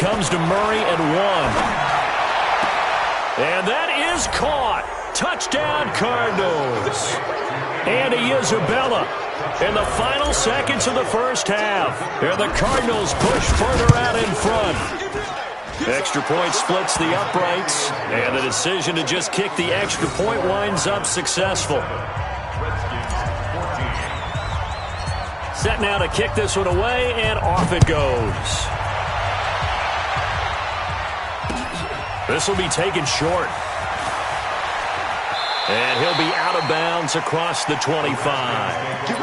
comes to Murray at 1. And that is caught. Touchdown, Cardinals. Andy Isabella in the final seconds of the first half. And the Cardinals push further out in front. Extra point splits the uprights. And the decision to just kick the extra point winds up successful. Set now to kick this one away, and off it goes. This will be taken short. And he'll be out of bounds across the 25.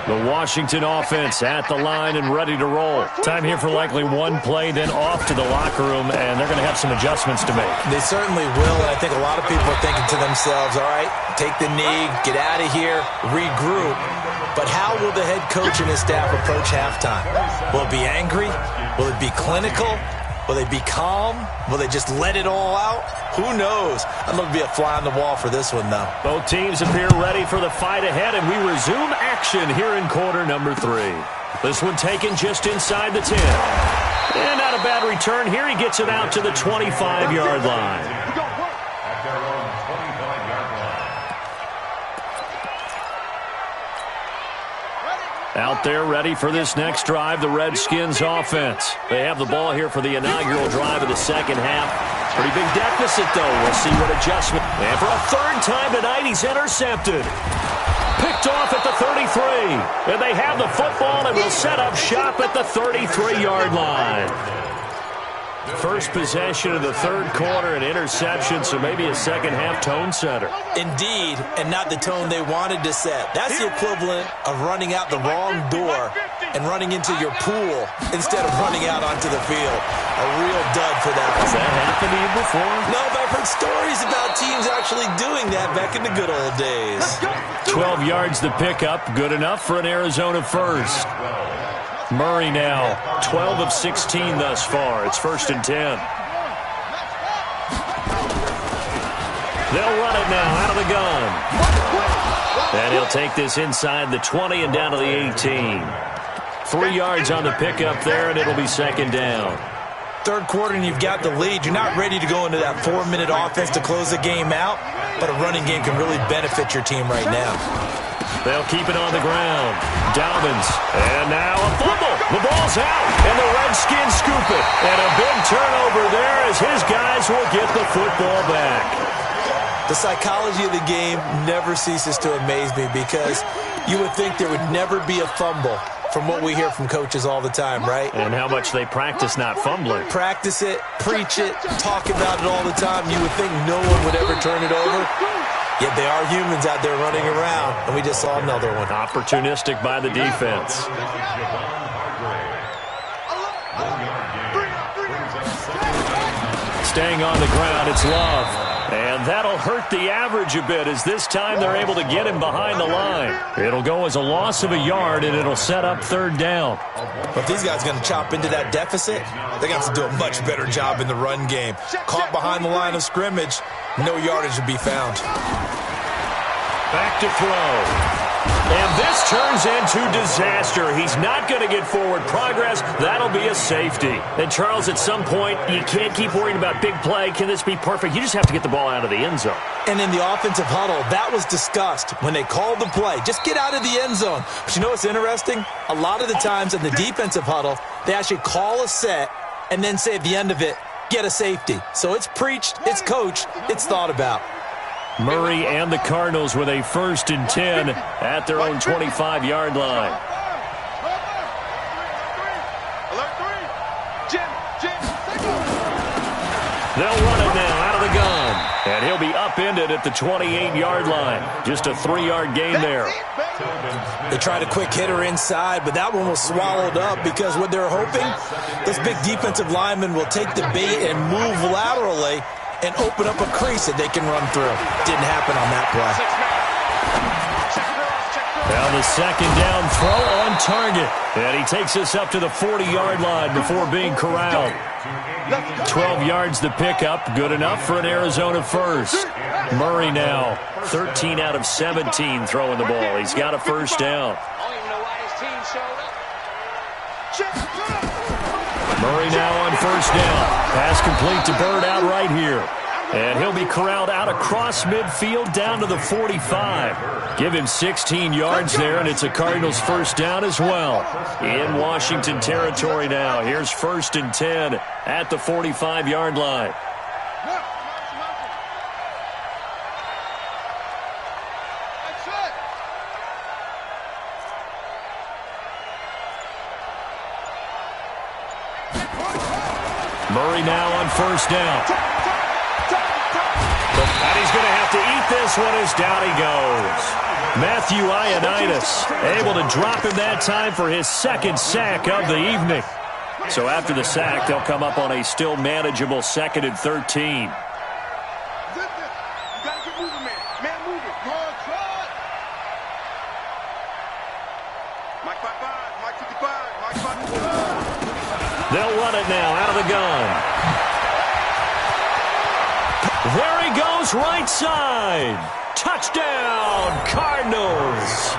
The Washington offense at the line and ready to roll. Time here for likely one play, then off to the locker room, and they're going to have some adjustments to make. They certainly will, and I think a lot of people are thinking to themselves, all right, take the knee, get out of here, regroup. But how will the head coach and his staff approach halftime? Will it be angry? Will it be clinical? Will they be calm? Will they just let it all out? Who knows? I'd love to be a fly on the wall for this one, though. Both teams appear ready for the fight ahead, and we resume action here in quarter number 3. This one taken just inside the 10. And not a bad return here. He gets it out to the 25-yard line. Out there ready for this next drive, the Redskins offense. They have the ball here for the inaugural drive of the second half. Pretty big deficit, though. We'll see what adjustment. And for a third time tonight, he's intercepted. Picked off at the 33. And they have the football and will set up shop at the 33-yard line. First possession of the third quarter, an interception, so maybe a second-half tone setter. Indeed, and not the tone they wanted to set. That's the equivalent of running out the wrong door and running into your pool instead of running out onto the field. A real dud for that. Has that happened to you before? No, but I've heard stories about teams actually doing that back in the good old days. 12 yards to pick up, good enough for an Arizona first. Murray now, 12 of 16 thus far. It's 1st and 10. They'll run it now out of the gun. And he'll take this inside the 20 and down to the 18. 3 yards on the pickup there, and it'll be second down. Third quarter, and you've got the lead. You're not ready to go into that 4-minute offense to close the game out, but a running game can really benefit your team right now. They'll keep it on the ground. Dobbins. And now a fumble. The ball's out. And the Redskins scoop it. And a big turnover there as his guys will get the football back. The psychology of the game never ceases to amaze me because you would think there would never be a fumble from what we hear from coaches all the time, right? And how much they practice not fumbling. Practice it, preach it, talk about it all the time. You would think no one would ever turn it over. Yet they are humans out there running around, and we just saw another one. Opportunistic by the defense. Staying on the ground, it's Love. And that'll hurt the average a bit as this time they're able to get him behind the line. It'll go as a loss of a yard, and it'll set up third down. But if these guys are going to chop into that deficit, they're going to have to do a much better job in the run game. Caught behind the line of scrimmage, no yardage to be found. Back to throw. And this turns into disaster. He's not going to get forward progress. That'll be a safety. And, Charles, at some point, you can't keep worrying about big play. Can this be perfect? You just have to get the ball out of the end zone. And in the offensive huddle, that was discussed when they called the play. Just get out of the end zone. But you know what's interesting? A lot of the times in the defensive huddle, they actually call a set and then say at the end of it, get a safety. So it's preached, it's coached, it's thought about. Murray and the Cardinals with a 1st and 10 at their own 25-yard line. They'll run it now out of the gun. And he'll be upended at the 28-yard line. Just a 3-yard gain there. They tried a quick hitter inside, but that one was swallowed up because what they're hoping, those big defensive linemen will take the bait and move laterally and open up a crease that they can run through. Didn't happen on that play. Now the second down throw on target. And he takes us up to the 40-yard line before being corralled. 12 yards to pick up. Good enough for an Arizona first. Murray now 13 out of 17 throwing the ball. He's got a first down. Murray now on first down. Pass complete to Bird out right here. And he'll be corralled out across midfield down to the 45. Give him 16 yards there, and it's a Cardinals first down as well. In Washington territory now. Here's 1st and 10 at the 45-yard line. Murray now on first down. And he's going to have to eat this one as down he goes. Matthew Ioannidis able to drop him that time for his 2nd sack of the evening. So after the sack, they'll come up on a still manageable 2nd and 13. They'll run it now out of the gun. There he goes, right side. Touchdown, Cardinals.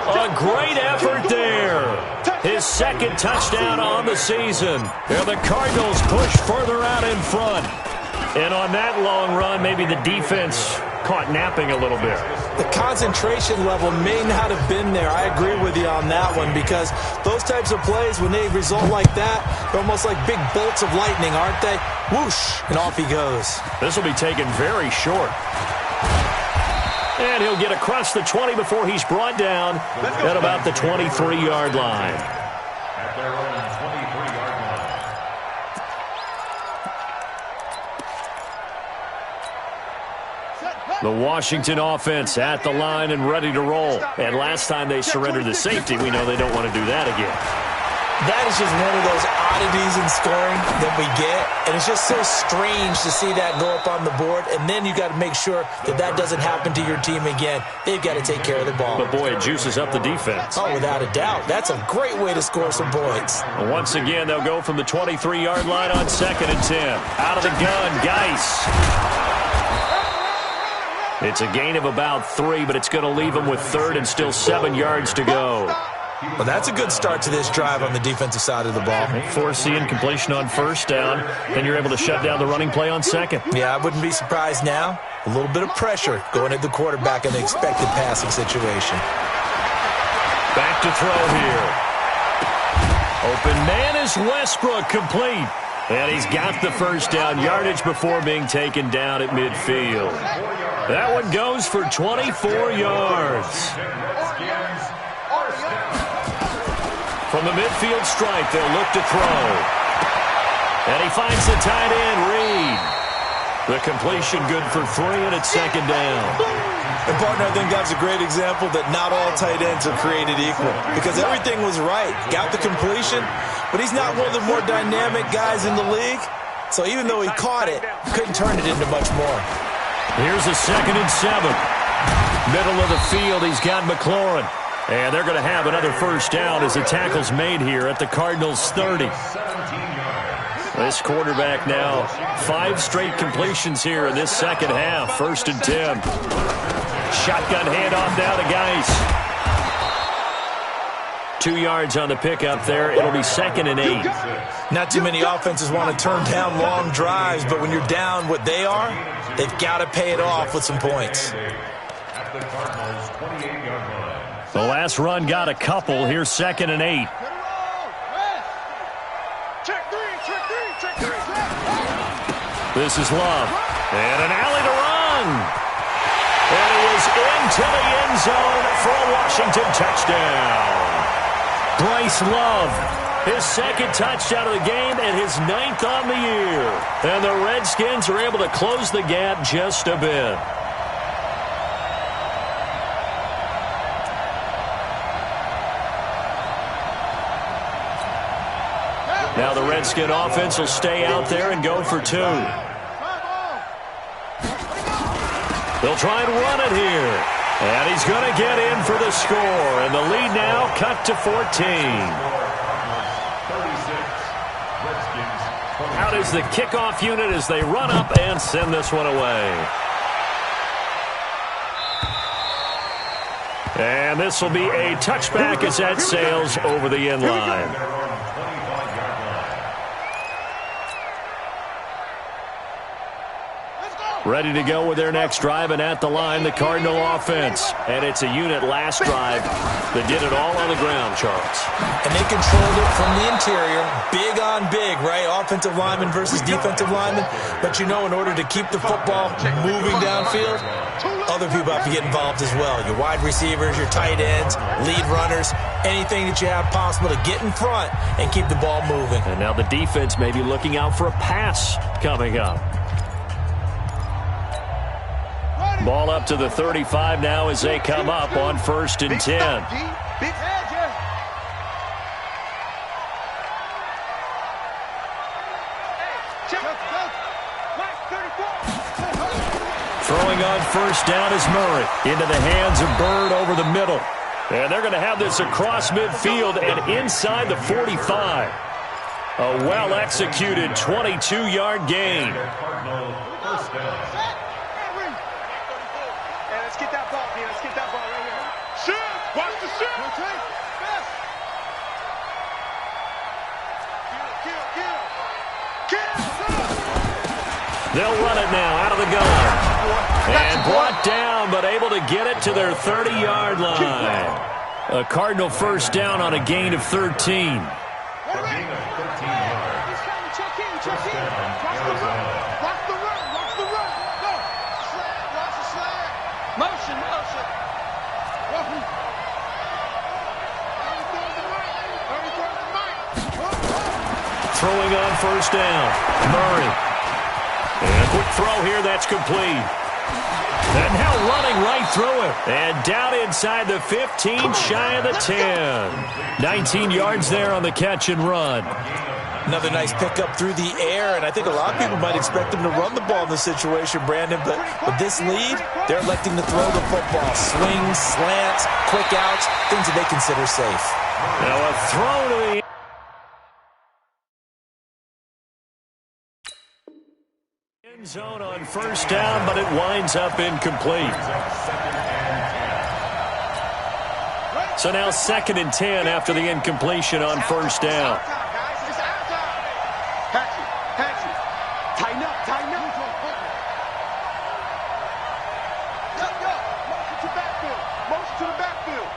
A great effort there. His 2nd touchdown on the season. And the Cardinals push further out in front. And on that long run, maybe the defense caught napping a little bit. The concentration level may not have been there. I agree with you on that one, because those types of plays, when they result like that, they're almost like big bolts of lightning, aren't they? Whoosh, and off he goes. This will be taken very short. And he'll get across the 20 before he's brought down at about the 23-yard line. The Washington offense at the line and ready to roll. And last time they surrendered the safety, we know they don't want to do that again. That is just one of those oddities in scoring that we get. And it's just so strange to see that go up on the board. And then you got to make sure that that doesn't happen to your team again. They've got to take care of the ball. But, boy, it juices up the defense. Oh, without a doubt. That's a great way to score some points. Once again, they'll go from the 23-yard line on 2nd and 10. Out of the gun, Geis. It's a gain of about 3, but it's going to leave them with 3rd and still 7 yards to go. Well, that's a good start to this drive on the defensive side of the ball. Force the incompletion on first down, then you're able to shut down the running play on 2nd. Yeah, I wouldn't be surprised now. A little bit of pressure going at the quarterback in the expected passing situation. Back to throw here. Open man is Westbrook, complete. And he's got the first down yardage before being taken down at midfield. That one goes for 24 yards. From the midfield stripe, they'll look to throw. And he finds the tight end, Reed. The completion good for 3, and it's 2nd down. And, partner, I think that's a great example that not all tight ends are created equal, because everything was right. Got the completion, but he's not one of the more dynamic guys in the league. So even though he caught it, couldn't turn it into much more. Here's a 2nd and 7. Middle of the field, he's got McLaurin. And they're going to have another first down as the tackle's made here at the Cardinals' 30. This quarterback now, 5 straight completions here in this 2nd half. 1st and 10. Shotgun handoff now to Geis. 2 yards on the pickup there. It'll be 2nd and 8. Not too many offenses want to turn down long drives, but when you're down what they are, they've got to pay it off with some points. The last run got a couple. Here's 2nd and 8. This is Love. And an alley to run. And he is into the end zone for a Washington touchdown. Bryce Love, his 2nd touchdown of the game and his 9th on the year. And the Redskins are able to close the gap just a bit. Now the Redskin offense will stay out there and go for 2. They'll try and run it here. And he's going to get in for the score. And the lead now cut to 14. Out is the kickoff unit as they run up and send this one away. And this will be a touchback as that sails over the end line. Ready to go with their next drive, and at the line, the Cardinal offense. And it's a unit last drive that did it all on the ground, Charles. And they controlled it from the interior, big on big, right? Offensive lineman versus defensive lineman. But, you know, in order to keep the football moving downfield, other people have to get involved as well. Your wide receivers, your tight ends, lead runners, anything that you have possible to get in front and keep the ball moving. And now the defense may be looking out for a pass coming up. Ball up to the 35 now as they come up on 1st and 10. Throwing on 1st down is Murray. Into the hands of Bird over the middle. And they're going to have this across midfield and inside the 45. A well-executed 22-yard gain. Let's get that ball, man. Let's get that ball right here. Shoot! Watch the shoot! They'll run it now out of the gun. And brought down, but able to get it to their 30-yard line. A Cardinal 1st down on a gain of 13. Check in. Check in. Watch the run. Watch the run. Watch the run. Go. Slam. Watch the slam. Motion. Throwing on 1st down. Murray. And a quick throw here. That's complete. And now running right through it. And down inside the 15, shy of the 10. 19 yards there on the catch and run. Another nice pickup through the air, and I think a lot of people might expect him to run the ball in this situation, Brandon, but with this lead, they're electing to throw the football. Swings, slants, quick outs, things that they consider safe. Now a throw to the end zone on 1st down, but it winds up incomplete. So now 2nd and 10 after the incompletion on 1st down. Tighten up. Motion to backfield. Motion to the backfield.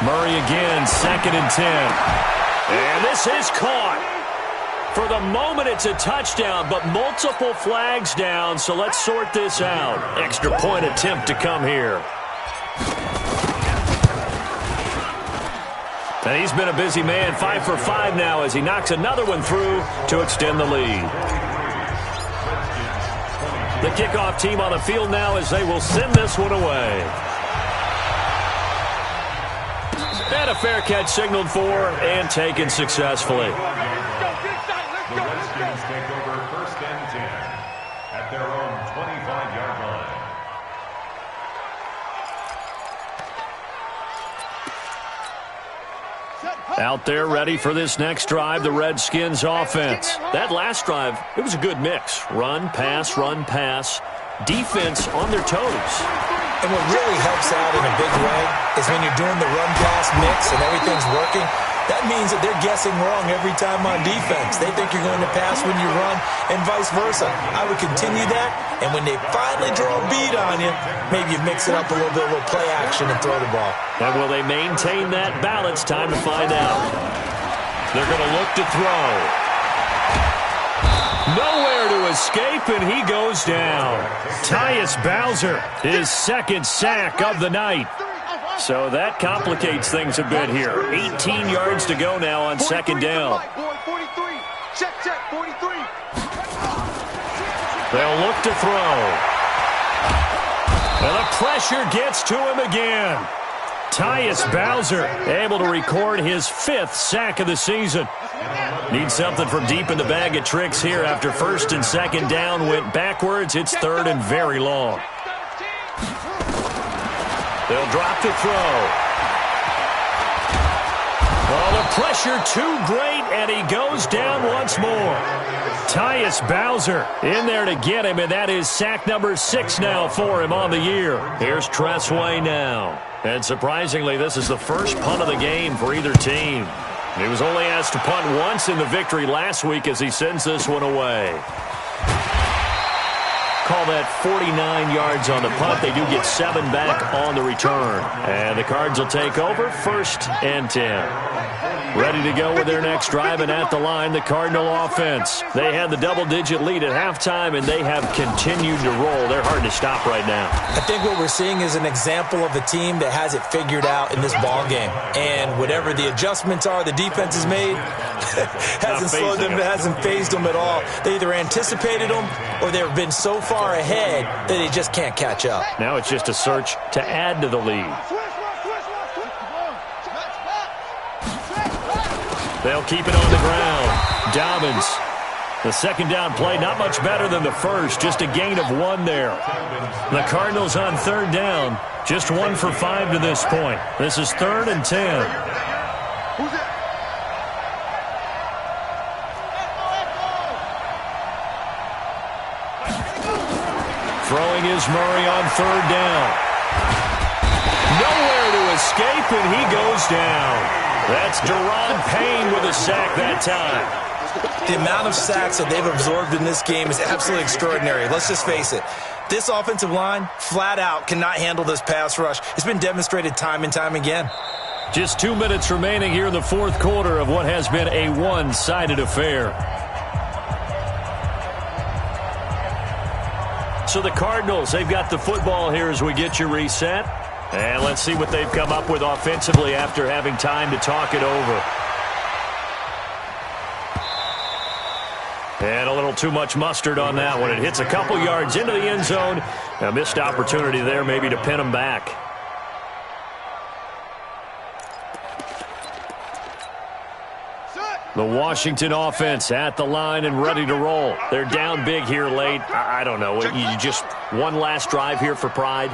Murray again, 2nd and 10. And this is caught. For the moment, it's a touchdown, but multiple flags down, so let's sort this out. Extra point attempt to come here. And he's been a busy man, 5 for 5 now as he knocks another one through to extend the lead. The kickoff team on the field now as they will send this one away. And a fair catch signaled for and taken successfully. The Redskins take over 1st and 10 at their own 25-yard line. Out there ready for this next drive, the Redskins offense. That last drive, it was a good mix. Run, pass, defense on their toes. And what really helps out in a big way is when you're doing the run-pass mix and everything's working, that means that they're guessing wrong every time on defense. They think you're going to pass when you run and vice versa. I would continue that, and when they finally draw a bead on you, maybe you mix it up a little bit, a little play action and throw the ball. And will they maintain that balance? Time to find out. They're going to look to throw. Nowhere to escape, and he goes down. Tyus Bowser, his 2nd sack of the night. So that complicates things a bit here. 18 yards to go now on 2nd down. 43. Check, 43. They'll look to throw. And the pressure gets to him again. Tyus Bowser able to record his 5th sack of the season. Needs something from deep in the bag of tricks here after 1st and 2nd down went backwards. It's 3rd and very long. They'll drop to throw. Oh, the pressure too great, and he goes down once more. Tyus Bowser in there to get him, and that is sack number 6 now for him on the year. Here's Tressway now. And surprisingly, this is the first punt of the game for either team. He was only asked to punt once in the victory last week as he sends this one away. Call that 49 yards on the punt. They do get 7 back on the return. And the Cards will take over 1st and 10. Ready to go with their next drive, and at the line, the Cardinal offense. They had the double-digit lead at halftime, and they have continued to roll. They're hard to stop right now. I think what we're seeing is an example of a team that has it figured out in this ball game. And whatever the adjustments are the defense has made, hasn't slowed them, hasn't phased them at all. They either anticipated them or they've been so far ahead that they just can't catch up. Now it's just a search to add to the lead. They'll keep it on the ground. Dobbins. The second down play, not much better than the first. Just a gain of 1 there. The Cardinals on 3rd down. Just 1 for 5 to this point. This is 3rd and 10. Throwing is Murray on 3rd down. Nowhere to escape, and he goes down. That's Deron Payne with a sack that time. The amount of sacks that they've absorbed in this game is absolutely extraordinary. Let's just face it. This offensive line, flat out, cannot handle this pass rush. It's been demonstrated time and time again. Just 2 minutes remaining here in the 4th quarter of what has been a one-sided affair. So the Cardinals, they've got the football here as we get you reset. And let's see what they've come up with offensively after having time to talk it over. And a little too much mustard on that one. It hits a couple yards into the end zone. A missed opportunity there maybe to pin them back. The Washington offense at the line and ready to roll. They're down big here late. I don't know. You just one last drive here for pride?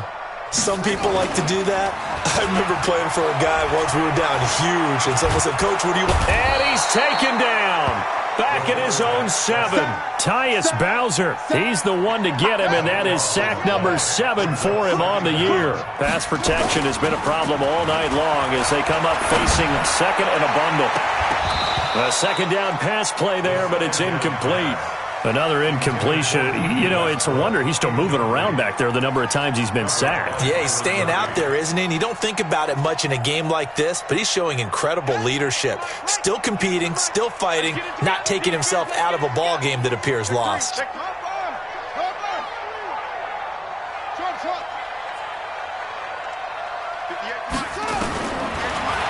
Some people like to do that. I remember playing for a guy once we were down huge, and someone said, "Coach, what do you want?" And he's taken down. Back at his own 7. Tyus Bowser. He's the one to get him, and that is sack number 7 for him on the year. Pass protection has been a problem all night long as they come up facing 2nd and a bundle. A 2nd down pass play there, but it's incomplete. Another incompletion. You know, it's a wonder he's still moving around back there the number of times he's been sacked. Yeah, he's staying out there, isn't he? And you don't think about it much in a game like this, but he's showing incredible leadership. Still competing, still fighting, not taking himself out of a ball game that appears lost.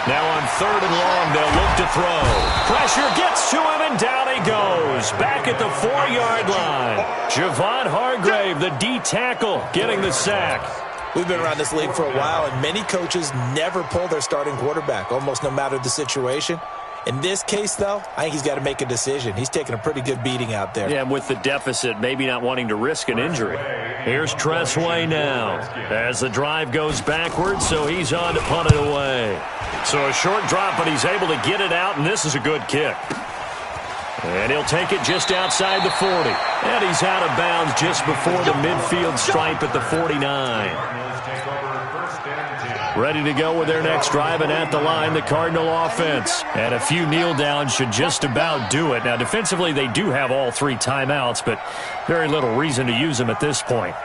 Now on 3rd and long, they'll look to throw. Pressure gets to him, and down he goes. Back at the 4-yard line. Javon Hargrave, the D tackle, getting the sack. We've been around this league for a while, and many coaches never pull their starting quarterback, almost no matter the situation. In this case, though, I think he's got to make a decision. He's taking a pretty good beating out there. Yeah, with the deficit, maybe not wanting to risk an injury. Here's Tressway now as the drive goes backwards, so he's on to punt it away. So a short drop, but he's able to get it out, and this is a good kick. And he'll take it just outside the 40. And he's out of bounds just before the midfield stripe at the 49. Ready to go with their next drive, and at the line, the Cardinal offense. And a few kneel downs should just about do it. Now, defensively, they do have all 3 timeouts, but very little reason to use them at this point.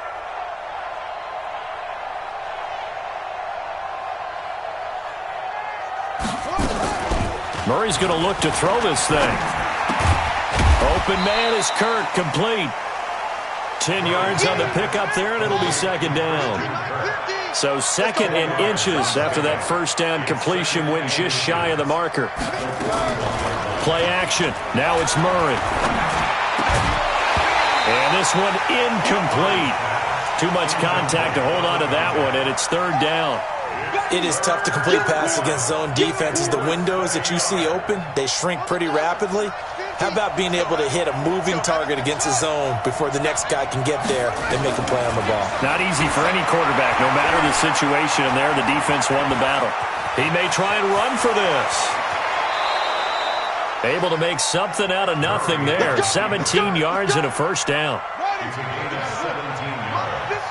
Murray's going to look to throw this thing. Open man is Kirk, complete. 10 yards on the pickup there, and it'll be 2nd down. So 2nd and inches after that first down completion went just shy of the marker. Play action. Now it's Murray. And this one incomplete. Too much contact to hold on to that one, and it's 3rd down. It is tough to complete pass against zone defenses. The windows that you see open, they shrink pretty rapidly. How about being able to hit a moving target against a zone before the next guy can get there and make a play on the ball? Not easy for any quarterback, no matter the situation. And there, the defense won the battle. He may try and run for this. Able to make something out of nothing there. 17 yards and a first down. It's a gain of 17 yards.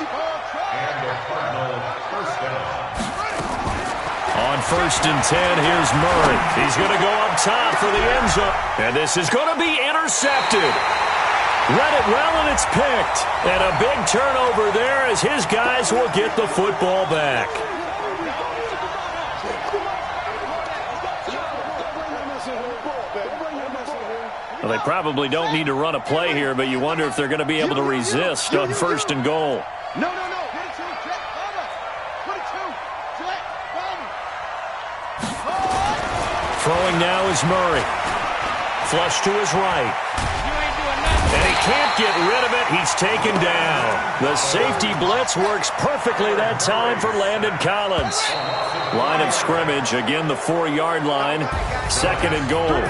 And a Cardinal first down. On 1st and 10. Here's Murray. He's going to go up top for the end zone. And this is going to be intercepted. Read it well, and it's picked. And a big turnover there as his guys will get the football back. Well, they probably don't need to run a play here, but you wonder if they're going to be able to resist on 1st and goal. No. Throwing now is Murray. Flush to his right. And he can't get rid of it. He's taken down. The safety blitz works perfectly that time for Landon Collins. Line of scrimmage, again the 4-yard line. 2nd and goal.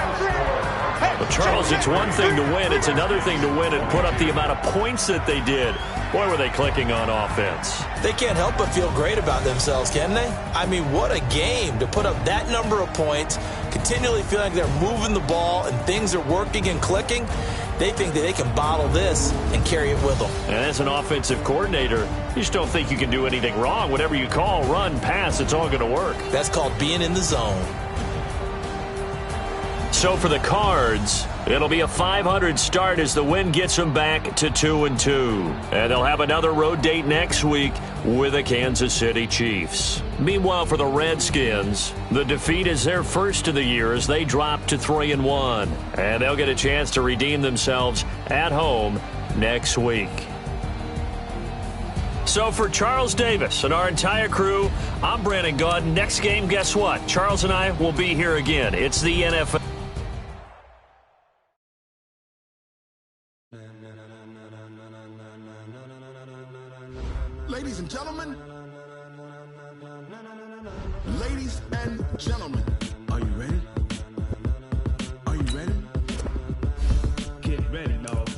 But Charles, it's one thing to win. It's another thing to win and put up the amount of points that they did. Boy, were they clicking on offense. They can't help but feel great about themselves, can they? I mean, what a game to put up that number of points, continually feeling like they're moving the ball and things are working and clicking. They think that they can bottle this and carry it with them. And as an offensive coordinator, you just don't think you can do anything wrong. Whatever you call, run, pass, it's all going to work. That's called being in the zone. So for the Cards, it'll be a .500 start as the win gets them back to 2-2. And they'll have another road date next week with the Kansas City Chiefs. Meanwhile, for the Redskins, the defeat is their first of the year as they drop to 3-1. And they'll get a chance to redeem themselves at home next week. So for Charles Davis and our entire crew, I'm Brandon Gaudin. Next game, guess what? Charles and I will be here again. It's the NFL. Ladies and gentlemen, are you ready? Are you ready? Get ready, dog.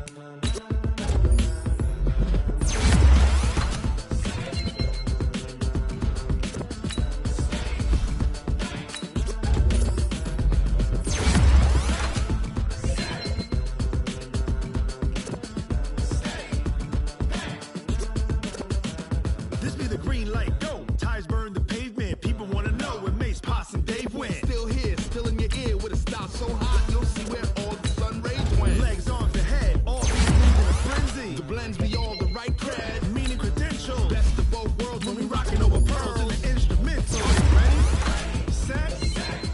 This be the green light, go. Tires burn the pavement. People want to know where Mace, Poss, and Dave went. Still here, still in your ear with a style so hot, you'll see where all the sun rays went. Legs, arms, and head, all these moves in a frenzy. The blends be all the right cred, meaning credentials. Best of both worlds when we rocking over pearls in the instrumental. Ready, set,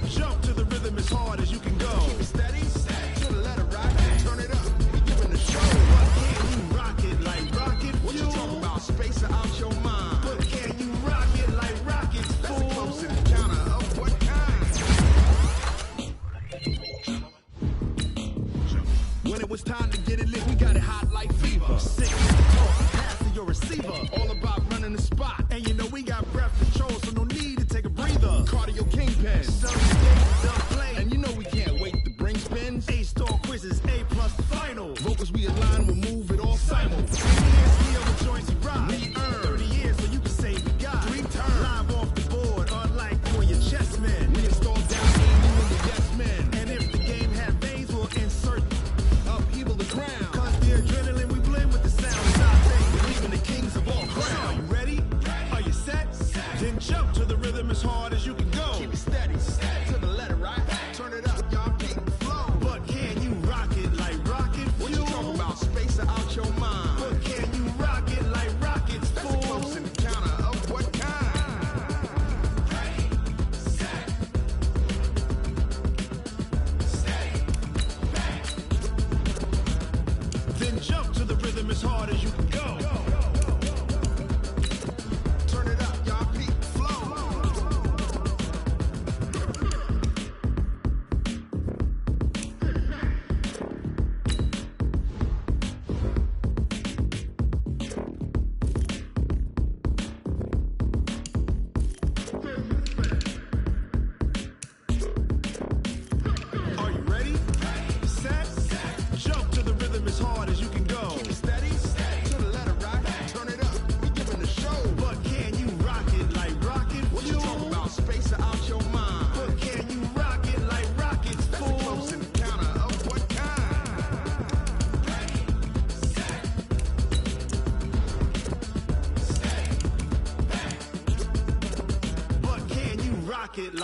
jump to the rhythm as hard as you can go. Keep it steady, to the letter rock, turn it up, we giving the show. What can you rock it like rocket fuel? What you talking about, space or out your mind? But can you rock it like rockets, fool? That's a close encounter of what kind? When it was time to get it lit, we got it hot like fever. Sick with the talk, pass to your receiver. All about running the spot. And you know we got breath control, so no need to take a breather. Cardio kingpin, some skate, some play. And you know we can't wait to bring spins. A-star quizzes, A+ final. Vocals we align, we'll move it all simul. 3 years, the other joints we rock. We earn 30 years, so you can say we got 3 turns. Live off the board, unlike you and your chess men. We install down game, you and your yes men. And if the game had veins, we'll insert upheaval the ground. Cause the adrenaline we blend with the sound.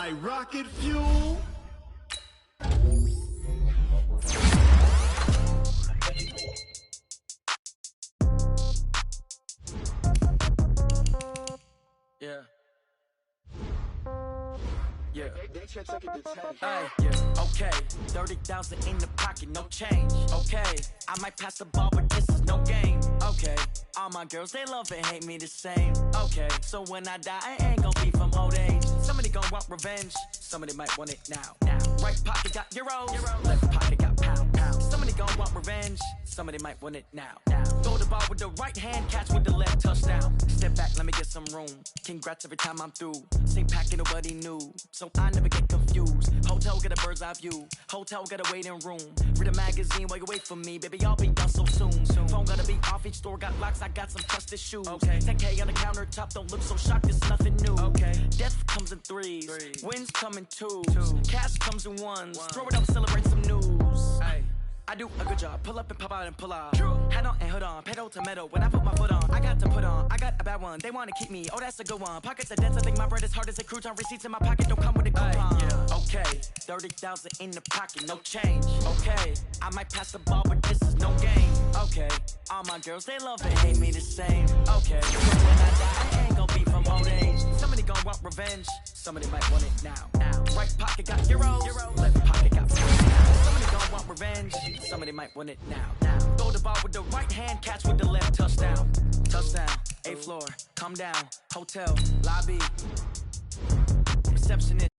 like rocket fuel. Yeah. Yeah. Yeah. Okay. 30,000 in the pocket, no change. Okay. I might pass the ball, but this is no game. Okay. All my girls, they love and hate me the same. Okay. So when I die, I ain't gon' be from old age. Somebody gon' want revenge. Somebody might want it now. Right pocket got euros. Left pocket got pound. Somebody gon' want revenge. Somebody might want it now. Throw the ball with the right hand, catch with the left, touchdown. Step back, let me get some room. Congrats every time I'm through. Same packet, nobody knew, so I never get confused. Hotel get a bird's eye view. Hotel got a waiting room. Read a magazine while you wait for me, baby. I'll be done so soon. Phone gotta be off. Each store got locks. I got some trusted shoes. Okay. 10K on the countertop. Don't look so shocked. It's nothing new. Okay. Death comes in threes. Wins come in twos. Cash comes in ones. Throw it up, celebrate some news. Ay. I do a good job, pull up and pop out and pull out. Hat on and hood on, pedal to metal. When I put my foot on, I got to put on. I got a bad one, they wanna keep me. Oh, that's a good one. Pockets are dense, I think my bread is hard as a crouton. Receipts in my pocket don't come with a coupon. Yeah. Okay, 30,000 in the pocket, no change. Okay, I might pass the ball, but this is no game. Okay, all my girls, they love and hate me the same. Okay, so when I die, I ain't gon' be from old age. Somebody gon' want revenge, somebody might want it now. Right pocket got euros, left pocket got pounds. Somebody gon' want revenge, somebody might want it now. Throw the ball with the right hand, catch with the left, touchdown. Touchdown, 8th floor, come down, hotel, lobby. Receptionist.